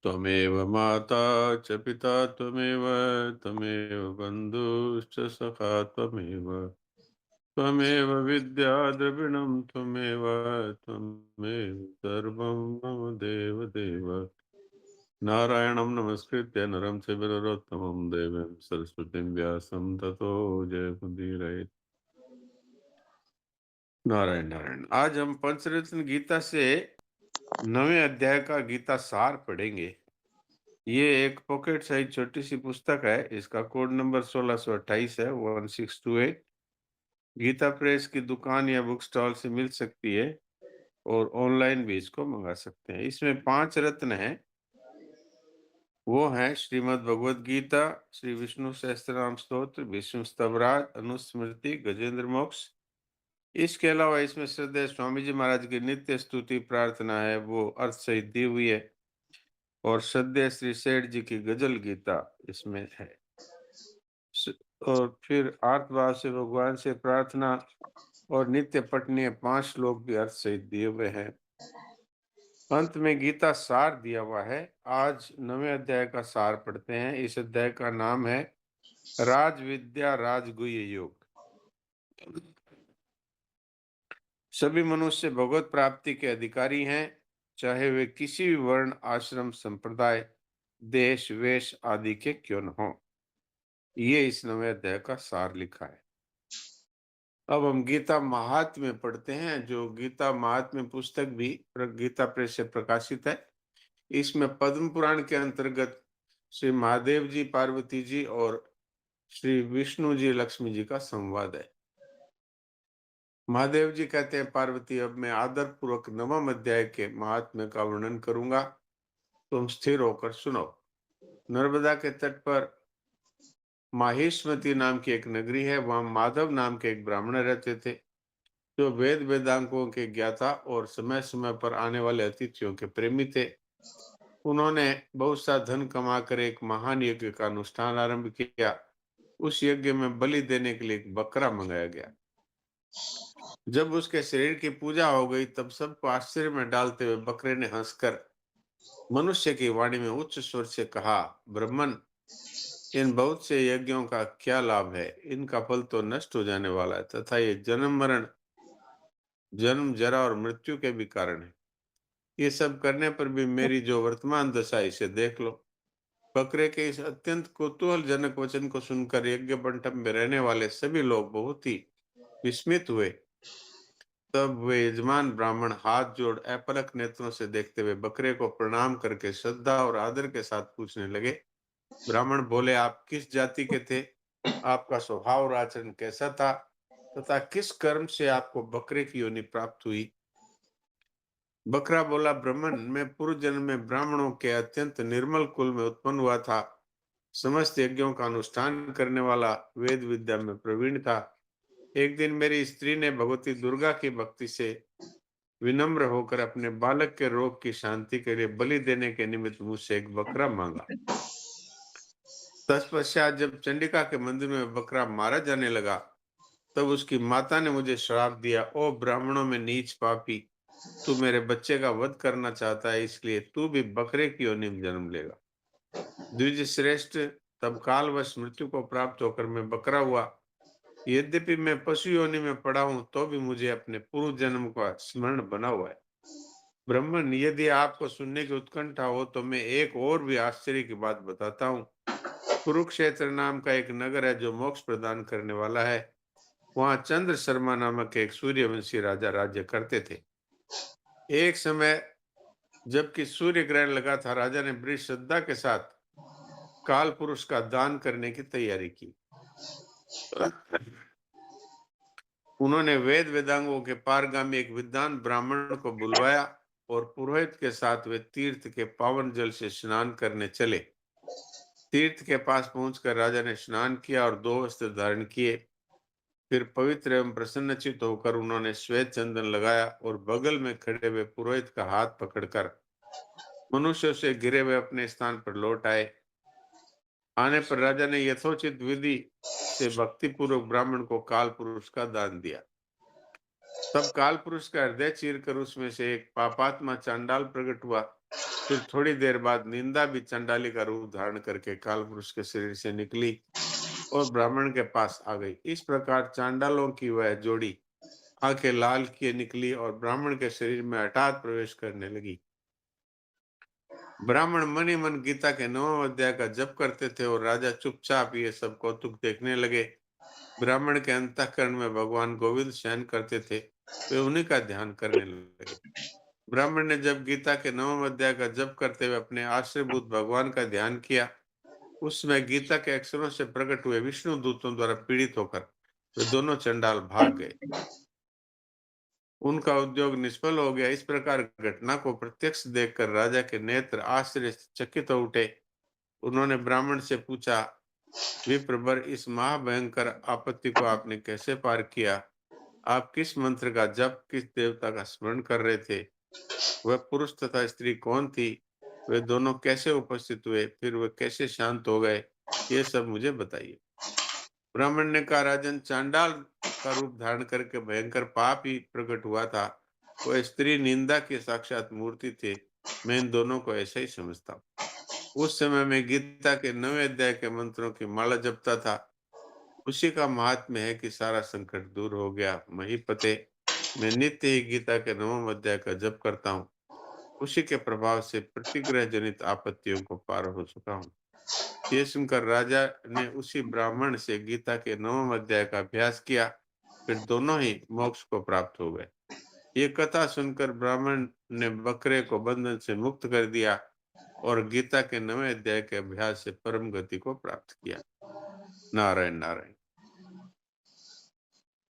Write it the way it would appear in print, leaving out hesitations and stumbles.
त्वमेव माता च पिता त्वमेव त्वमेव बन्धुश्च सखा त्वमेव त्वमेव विद्या द्रविणं त्वमेव त्वमेव सर्वं मम देवदेव। नारायणं नमस्कृत्य नरं चैव नरोत्तमं देवीं सरस्वतीं व्यासं ततो जयमुदीरये। नारायण नारायण। आज हम पंचरत्न गीता से 9वें अध्याय का गीता सार पढ़ेंगे। ये एक पॉकेट साइज छोटी सी पुस्तक है। इसका कोड नंबर 1628 है, 1628। गीता प्रेस की दुकान या बुक स्टॉल से मिल सकती है और ऑनलाइन भी इसको मंगा सकते हैं। इसमें 5 रत्न हैं। वो हैं श्रीमद् भगवद गीता, श्री विष्णु सहस्त्रनाम स्तोत्र, विष्णु स्तवराज, अनुस्मृति, गजेंद्र मोक्ष। इसके अलावा इसमें श्रद्धेय स्वामी जी महाराज की नित्य स्तुति प्रार्थना है, वो अर्थ सहित दी हुई है। और श्रद्धेय श्री सेठ जी की गजल गीता इसमें है। और फिर आर्तभाव से भगवान से प्रार्थना और नित्य पठनीय 5 श्लोक भी अर्थ सहित दिए हुए हैं। अंत में गीता सार दिया हुआ है। आज 9वें अध्याय का सार पढ़ते हैं। इस अध्याय का नाम है राज विद्या राजगुह्य योग। सभी मनुष्य भगवत प्राप्ति के अधिकारी हैं, चाहे वे किसी भी वर्ण, आश्रम, संप्रदाय, देश, वेश आदि के क्यों न हो। ये इस 9वें अध्याय का सार लिखा है। अब हम गीता महात्म्य पढ़ते हैं। जो गीता महात्म्य पुस्तक भी गीता प्रेस से प्रकाशित है। इसमें पद्म पुराण के अंतर्गत श्री महादेव जी, पार्वती जी और श्री विष्णु जी, लक्ष्मी जी का संवाद है। महादेव जी कहते हैं, पार्वती अब मैं आदर पूर्वक 9वें अध्याय के महात्म्य का वर्णन करूंगा, तुम स्थिर होकर सुनो। नर्मदा के तट पर माहिष्मती नाम की एक नगरी है। वहां माधव नाम के एक ब्राह्मण रहते थे, जो वेद वेदांगों के ज्ञाता और समय समय पर आने वाले अतिथियों के प्रेमी थे। उन्होंने बहुत सा धन कमाकर एक महान यज्ञ का अनुष्ठान आरंभ किया। उस यज्ञ में बलि देने के लिए एक बकरा मंगाया गया। जब उसके शरीर की पूजा हो गई, तब सबको आश्चर्य में डालते हुए बकरे ने हंसकर मनुष्य की वाणी में उच्च स्वर से कहा, ब्राह्मण, इन बहुत से यज्ञों का क्या लाभ है? इनका फल तो नष्ट हो जाने वाला है तथा ये जन्म मरण, जन्म जरा और मृत्यु के भी कारण है। ये सब करने पर भी मेरी जो वर्तमान दशा है, इसे देख लो। बकरे के इस अत्यंत कुतूहलजनक वचन को सुनकर यज्ञ मंडप में रहने वाले सभी लोग बहुत ही विस्मित हुए। तब वे यजमान ब्राह्मण हाथ जोड़ अपलक नेत्रों से देखते हुए बकरे को प्रणाम करके श्रद्धा और आदर के साथ पूछने लगे। ब्राह्मण बोले, आप किस जाति के थे? आपका स्वभाव और आचरण कैसा था तथा किस कर्म से आपको बकरे की योनि प्राप्त हुई? बकरा बोला, ब्राह्मण, मैं पूर्व जन्म में ब्राह्मणों के अत्यंत निर्मल कुल में उत्पन्न हुआ था। समस्त यज्ञों का अनुष्ठान करने वाला, वेद विद्या में प्रवीण था। एक दिन मेरी स्त्री ने भगवती दुर्गा की भक्ति से विनम्र होकर अपने बालक के रोग की शांति के लिए बलि देने के निमित्त मुझसे एक बकरा मांगा। तत्पश्चात जब चंडिका के मंदिर में बकरा मारा जाने लगा, तब उसकी माता ने मुझे श्राप दिया, ओ ब्राह्मणों में नीच पापी, तू मेरे बच्चे का वध करना चाहता है, इसलिए तू भी बकरे की योनि में जन्म लेगा। द्विज श्रेष्ठ, तब कालवश मृत्यु को प्राप्त होकर मैं बकरा हुआ। यद्यपि मैं पशु योनि में पड़ा हूं, तो भी मुझे अपने पूर्व जन्म का स्मरण बना हुआ है। ब्राह्मण, यदि आपको सुनने की उत्कंठा हो तो मैं एक और भी आश्चर्य की बात बताता हूँ। कुरुक्षेत्र नाम का एक नगर है जो मोक्ष प्रदान करने वाला है। वहां चंद्र शर्मा नामक एक सूर्यवंशी राजा राज्य करते थे। एक समय जबकि सूर्य ग्रहण लगा था, राजा ने बड़ी श्रद्धा के साथ काल पुरुष का दान करने की तैयारी की। उन्होंने वेद वेदांगों के पारगामी एक विद्वान ब्राह्मण को बुलवाया और पुरोहित के साथ वे तीर्थ के पावन जल से स्नान करने चले। तीर्थ के पास पहुंचकर राजा ने स्नान किया और 2 वस्त्र धारण किए। फिर पवित्र एवं प्रसन्नचित्त होकर उन्होंने श्वेत चंदन लगाया और बगल में खड़े हुए पुरोहित का हाथ पकड़कर मनुष्यों से घिरे हुए अपने स्थान पर लौट आए। आने पर राजा ने यथोचित विधि से भक्ति पूर्वक ब्राह्मण को काल पुरुष का दान दिया। तब काल पुरुष का हृदय चीरकर उसमें से एक पापात्मा चांडाल प्रकट हुआ। फिर थोड़ी देर बाद निंदा भी चंडाली का रूप धारण करके कालपुरुष के शरीर से निकली और ब्राह्मण के पास आ गई। इस प्रकार चांडालों की वह जोड़ी आंखें लाल किए निकली और ब्राह्मण के शरीर में हठात प्रवेश करने लगी। ब्राह्मण मन ही मन गीता के 9वें अध्याय का जप करते थे और राजा चुपचाप ये सब कौतुक देखने लगे। ब्राह्मण के अंतःकरण में भगवान गोविंद शयन करते थे, वे उन्हीं का ध्यान करने लगे। ब्राह्मण ने जब गीता के 9वें अध्याय का जप करते हुए अपने आश्रयभूत भगवान का ध्यान किया, उसमें गीता के अक्षरों से प्रकट हुए विष्णु दूतों द्वारा पीड़ित होकर वे दोनों चंडाल भाग गए। उनका उद्योग निष्फल हो गया। इस प्रकार घटना को प्रत्यक्ष देखकर राजा के नेत्र आश्चर्य से चकित हो उठे। उन्होंने ब्राह्मण से पूछा, विप्रवर, इस महाभयंकर आपत्ति को आपने कैसे पार किया? आप किस मंत्र का जप, किस देवता का स्मरण कर रहे थे? वह पुरुष तथा स्त्री कौन थी? वे दोनों कैसे उपस्थित हुए? फिर वे कैसे शांत हो गए? ये सब मुझे बताइए। ब्राह्मण ने कहा, राजन, चांडाल का रूप धारण करके भयंकर पाप ही प्रकट हुआ था। वह स्त्री निंदा की साक्षात मूर्ति थे। मैं इन दोनों को ऐसा ही समझता हूँ। उस समय मैं गीता के 9वें अध्याय के मंत्रों की माला जपता था। उसी का महात्म्य है कि सारा संकट दूर हो गया। महीपते, मैं नित्य ही गीता के 9वें अध्याय का जप करता हूँ। उसी के प्रभाव से प्रतिग्रह जनित आपत्तियों को पार हो चुका हूँ। ये सुनकर राजा ने उसी ब्राह्मण से गीता के 9वें अध्याय का अभ्यास किया। फिर दोनों ही मोक्ष को प्राप्त हो गए। ये कथा सुनकर ब्राह्मण ने बकरे को बंधन से मुक्त कर दिया और गीता के 9वें अध्याय के अभ्यास से परम गति को प्राप्त किया। नारायण नारायण।